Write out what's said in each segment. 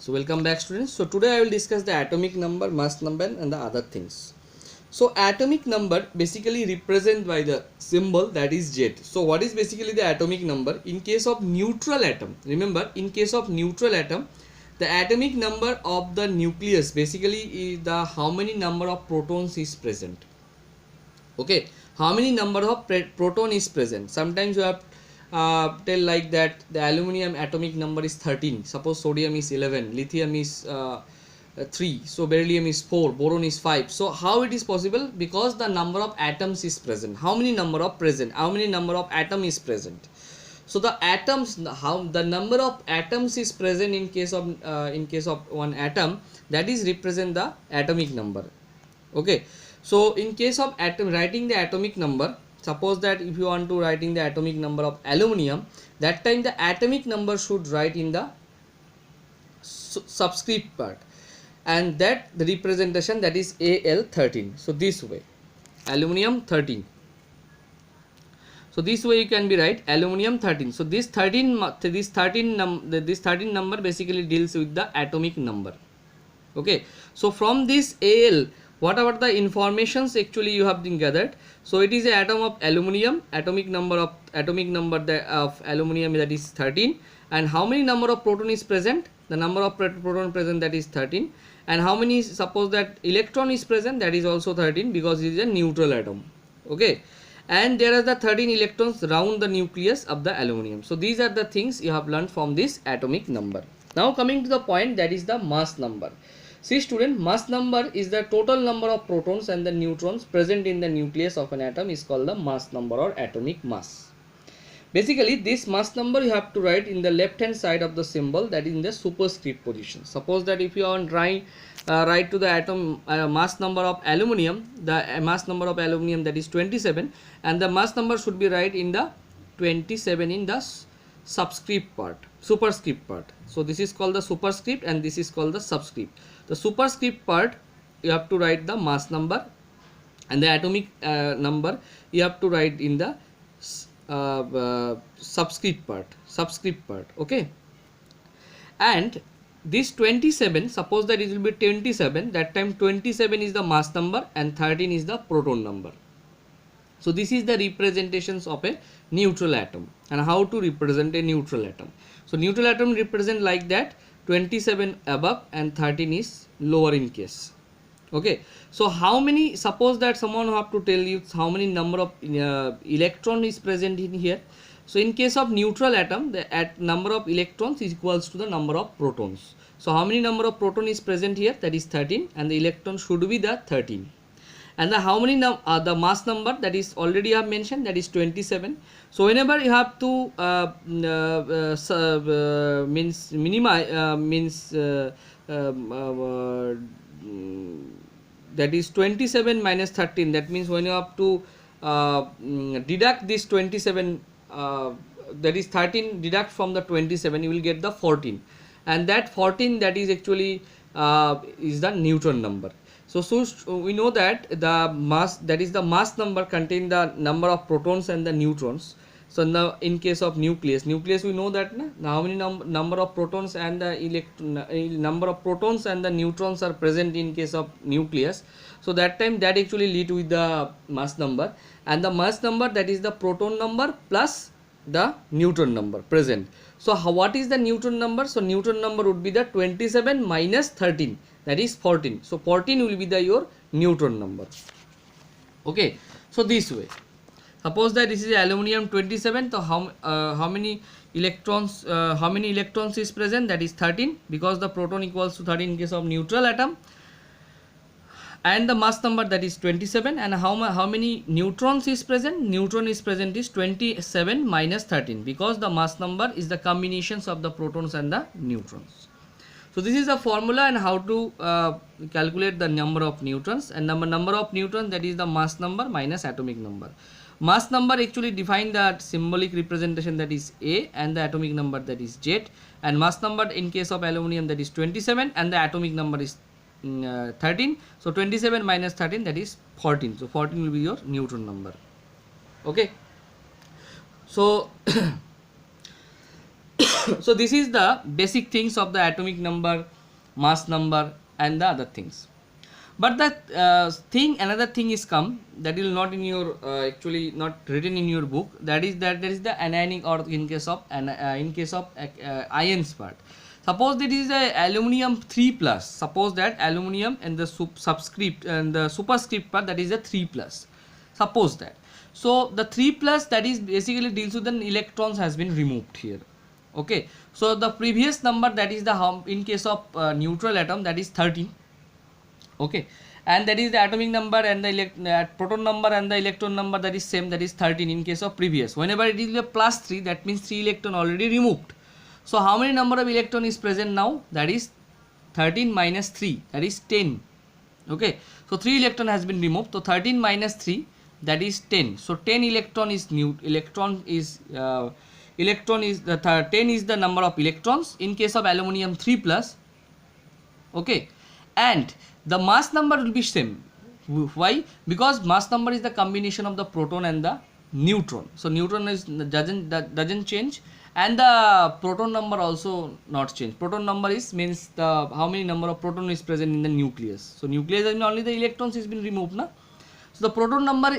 So welcome back students. So today I will discuss the atomic number, mass number and the other things. So atomic number basically represented by the symbol that is Z. So what is basically the atomic number? In case of neutral atom, remember in case of neutral atom, the atomic number of the nucleus basically is the how many number of protons is present. Okay, how many number of proton is present. Sometimes you have tell like that the aluminum atomic number is 13, suppose sodium is 11, lithium is 3, so beryllium is 4, boron is 5. So how it is possible? Because the number of atoms is present. How many number of atom is present? So the atoms, how the number of atoms is present in case of one atom, that is represent the atomic number. Okay, so in case of atom, writing the atomic number, suppose that if you want to writing the atomic number of aluminium, that time the atomic number should write in the subscript part, and that the representation that is Al13. So this way, aluminium 13. So this way you can be write aluminium 13. So this 13 number basically deals with the atomic number. Okay, so from this Al, whatever the informations actually you have been gathered, so it is a atom of aluminium, atomic number of aluminium that is 13, and how many number of proton is present? The number of proton present, that is 13, and how many, suppose that electron is present, that is also 13, because it is a neutral atom. Okay, and there are the 13 electrons around the nucleus of the aluminium. So these are the things you have learned from this atomic number. Now coming to the point, that is the mass number. See student, mass number is the total number of protons and the neutrons present in the nucleus of an atom is called the mass number or atomic mass. Basically this mass number you have to write in the left hand side of the symbol, that is in the superscript position. Suppose that if you are write to the atom mass number of aluminium, the mass number of aluminium that is 27, and the mass number should be write in the 27 in the superscript part. So this is called the superscript and this is called the subscript. The superscript part you have to write the mass number, and the atomic number you have to write in the subscript part. Okay, and this 27, suppose that it will be 27, that time 27 is the mass number and 13 is the proton number. So this is the representations of a neutral atom, and how to represent a neutral atom. So neutral atom represent like that, 27 above and 13 is lower in case. Okay, so how many, suppose that someone have to tell you how many number of electron is present in here. So in case of neutral atom, the number of electrons is equals to the number of protons. So how many number of proton is present here? That is 13, and the electron should be the 13. And the how many the mass number, that is already I have mentioned, that is 27. So whenever you have to that is 27 minus 13, that means when you have to deduct this 27, that is 13 deduct from the 27, you will get the 14, and that 14 that is actually is the neutron number. So we know that the mass, that is the mass number, contain the number of protons and the neutrons. So now in case of nucleus we know that how many number of protons and the number of protons and the neutrons are present in case of nucleus. So that time that actually lead with the mass number, and the mass number, that is the proton number plus the neutron number present. So what is the neutron number? So neutron number would be the 27 minus 13, that is 14. So 14 will be the your neutron number. Okay, so this way, suppose that this is aluminium 27, so how many electrons is present? That is 13, because the proton equals to 13 in case of neutral atom, and the mass number, that is 27, and how many neutrons is present? Neutron is present is 27 minus 13, because the mass number is the combinations of the protons and the neutrons. So this is the formula and how to calculate the number of neutrons, and number of neutrons, that is the mass number minus atomic number. Mass number actually define the symbolic representation, that is A, and the atomic number, that is Z, and mass number in case of aluminium, that is 27, and the atomic number is 13. So 27 minus 13, that is 14. So 14 will be your neutron number. Okay, so So this is the basic things of the atomic number, mass number, and the other things. But the another thing is come that will not in your actually not written in your book. That is there is the anionic, or in case of ions part. Suppose that is a aluminium 3 plus. Suppose that aluminium and the subscript and the superscript part, that is a 3 plus. Suppose that. So the 3 plus, that is basically deals with the electrons has been removed here. Okay. So the previous number, that is the in case of neutral atom, that is 13. Okay, and that is the atomic number, and the proton number and the electron number, that is same, that is 13 in case of previous. Whenever it is a plus 3, that means 3 electron already removed. So how many number of electron is present now? That is 13 minus 3, that is 10. Okay, so 3 electron has been removed. So 13 minus 3, that is 10. So 10 electron is new. Electron is the 10 is the number of electrons in case of aluminium 3 plus. Okay, and the mass number will be same. Why? Because mass number is the combination of the proton and the neutron. So neutron is doesn't change, and the proton number also not change. Proton number is means the how many number of proton is present in the nucleus. So nucleus is only the electrons is been removed, na. So the proton number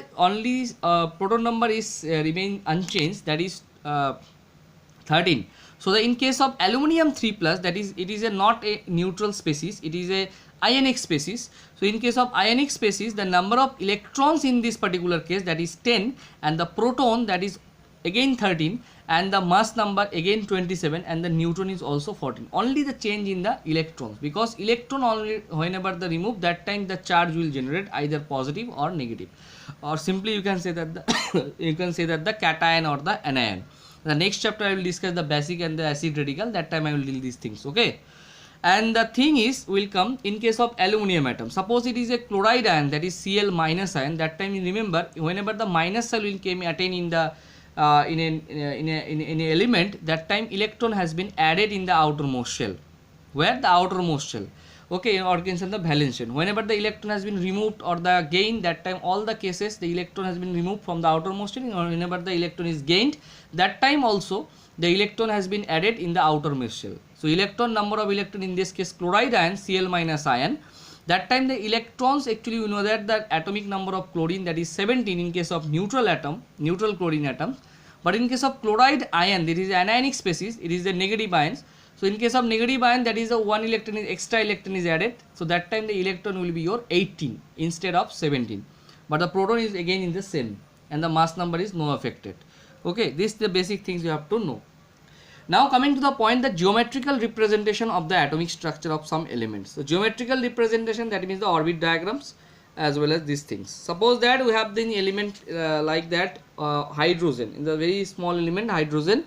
is remain unchanged, that is 13. So the in case of aluminium 3 plus, that is it is a not a neutral species, it is a ionic species. So in case of ionic species, the number of electrons in this particular case, that is 10, and the proton, that is again 13, and the mass number again 27, and the neutron is also 14. Only the change in the electrons, because electron only whenever the remove, that time the charge will generate either positive or negative, or simply you can say that the you can say that the cation or the anion. The next chapter I will discuss the basic and the acid radical. That time I will deal these things. Okay. And the thing is will come in case of aluminium atom. Suppose it is a chloride ion, that is Cl minus ion. That time you remember, whenever the minus cell will came attain in the in an element, that time electron has been added in the outermost shell. Where? The outermost shell. Okay, or can say the valence shell. Whenever the electron has been removed or the gain, that time all the cases the electron has been removed from the outermost shell, or whenever the electron is gained, that time also the electron has been added in the outermost shell. So electron number of electron in this case chloride ion, Cl minus ion, that time the electrons, actually you know that the atomic number of chlorine, that is 17 in case of neutral atom, neutral chlorine atom. But in case of chloride ion, there is anionic species, it is the negative ions. So in case of negative ion, that is a one electron is extra electron is added. So that time the electron will be your 18 instead of 17. But the proton is again in the same, and the mass number is no affected. Okay, this is the basic things you have to know. Now coming to the point, the geometrical representation of the atomic structure of some elements. So geometrical representation, that means the orbit diagrams as well as these things. Suppose that we have the element like that hydrogen, in the very small element hydrogen.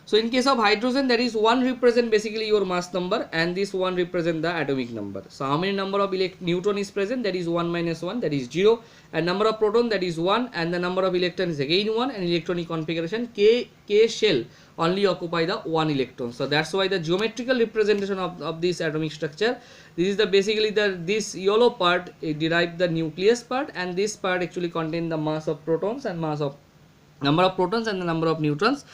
So in case of hydrogen, there is one represent basically your mass number, and this one represent the atomic number. So how many number of neutron is present? That is 1 minus 1, that is 0, and number of proton, that is 1, and the number of electron is again 1, and electronic configuration k shell only occupy the 1 electron. So that's why the geometrical representation of this atomic structure, this is the basically this yellow part derive the nucleus part, and this part actually contain the mass of protons and mass of number of protons and the number of neutrons,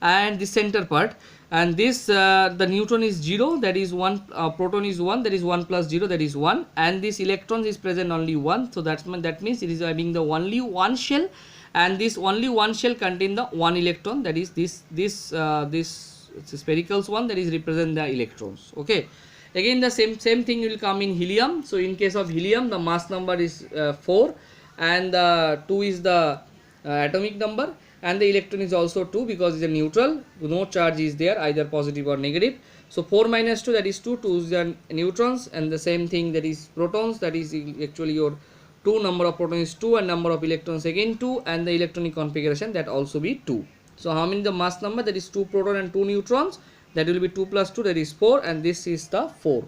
and the center part, and this the neutron is 0, that is 1, proton is 1, that is 1 plus 0, that is 1, and this electrons is present only 1. So that means it is having the only one shell, and this only one shell contain the one electron, that is this spherical one, that is represent the electrons. Okay, again the same thing will come in helium. So in case of helium, the mass number is 4, and 2 is the atomic number, and the electron is also 2 because it is a neutral, no charge is there either positive or negative. So 4 minus 2, that is 2, 2 is the neutrons, and the same thing, that is protons, that is actually your 2, number of protons is 2, and number of electrons again 2, and the electronic configuration that also be 2. So how many the mass number? That is 2 proton and 2 neutrons, that will be 2 plus 2, that is 4, and this is the 4.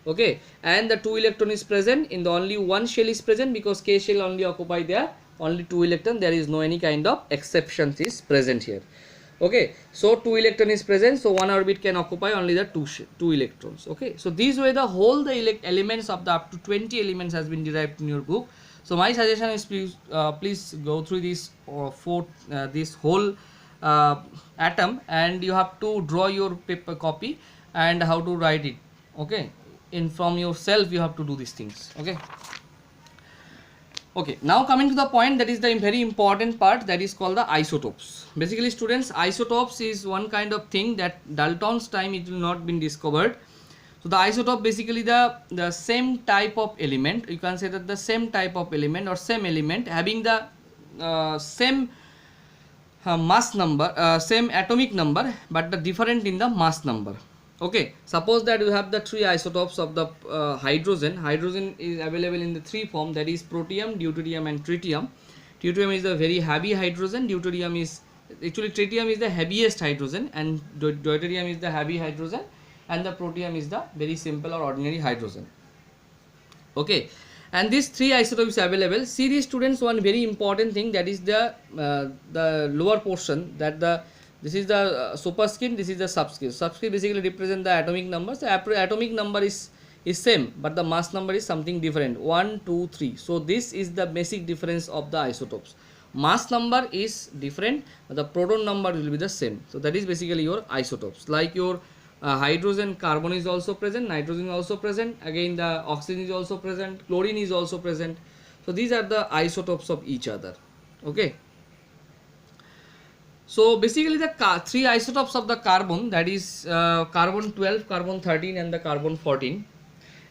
Okay, and the 2 electron is present in the only one shell is present, because K shell only occupy there only 2 electron, there is no any kind of exceptions is present here. Okay, so 2 electron is present, so one orbit can occupy only the 2 electrons. Okay, so this way the whole the elements of the up to 20 elements has been derived in your book. So my suggestion is please go through this this whole atom, and you have to draw your paper copy and how to write it. Okay, in from yourself you have to do these things. Okay. Okay, now coming to the point that is the very important part, that is called the isotopes. Basically students, isotopes is one kind of thing that Dalton's time it will not been discovered. So the isotope basically the same type of element, you can say that the same type of element or same element having the same mass number, same atomic number, but the different in the mass number. Okay, suppose that you have the three isotopes of the hydrogen. Hydrogen is available in the three form, that is protium, deuterium and tritium. Tritium is the very heavy hydrogen, deuterium is actually, tritium is the heaviest hydrogen, and deuterium is the heavy hydrogen, and the protium is the very simple or ordinary hydrogen. Okay, and these three isotopes available. See these students, one very important thing, that is the lower portion, that this is the superscript, this is the subscript. Subscript basically represent the atomic numbers. The atomic number is same, but the mass number is something different, 1 2 3. So this is the basic difference of the isotopes. Mass number is different, but the proton number will be the same. So that is basically your isotopes. Like your hydrogen, carbon is also present, nitrogen is also present, again the oxygen is also present, chlorine is also present. So these are the isotopes of each other. Okay. So basically the three isotopes of the carbon, that is carbon 12, carbon 13 and the carbon 14,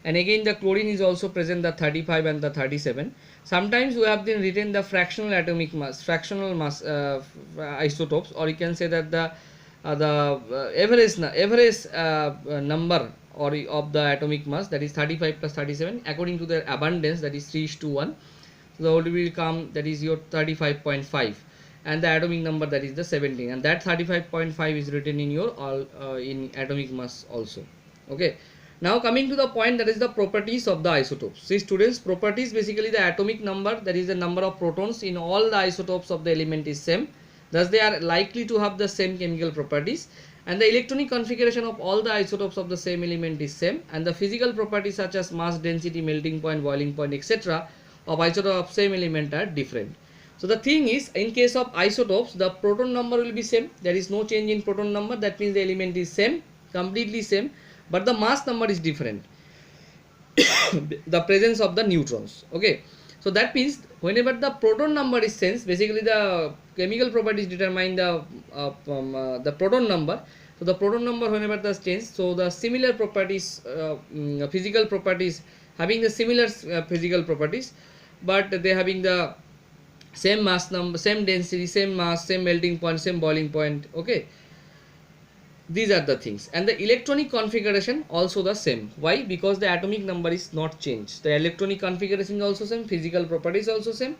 and again the chlorine is also present, the 35 and the 37. Sometimes we have been written the fractional atomic mass, fractional mass isotopes, or you can say that the average number or of the atomic mass, that is 35 plus 37 according to their abundance, that is 3:1. So the whole will come, that is your 35.5, and the atomic number, that is the 17, and that 35.5 is written in your in atomic mass also. Okay. Now coming to the point, that is the properties of the isotopes. See students, properties basically the atomic number, that is the number of protons in all the isotopes of the element is same, thus they are likely to have the same chemical properties, and the electronic configuration of all the isotopes of the same element is same, and the physical properties such as mass, density, melting point, boiling point, etc. of isotopes of same element are different. So the thing is, in case of isotopes, the proton number will be same, there is no change in proton number, that means the element is same, completely same, but the mass number is different. The presence of the neutrons. Okay, so that means whenever the proton number is same, basically the chemical properties determine the proton number. So the proton number whenever the change, so the similar properties, physical properties, having the similar physical properties, but they having the same mass number, same density, same mass, same melting point, same boiling point. Okay, these are the things, and the electronic configuration also the same. Why? Because the atomic number is not changed, the electronic configuration is also same, physical properties also same,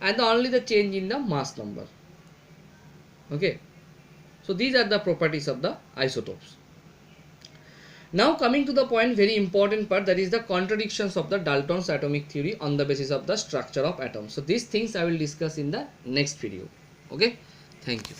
and only the change in the mass number. Okay, so these are the properties of the isotopes. Now coming to the point, very important part, that is the contradictions of the Dalton's atomic theory on the basis of the structure of atoms. So these things I will discuss in the next video. Okay, thank you.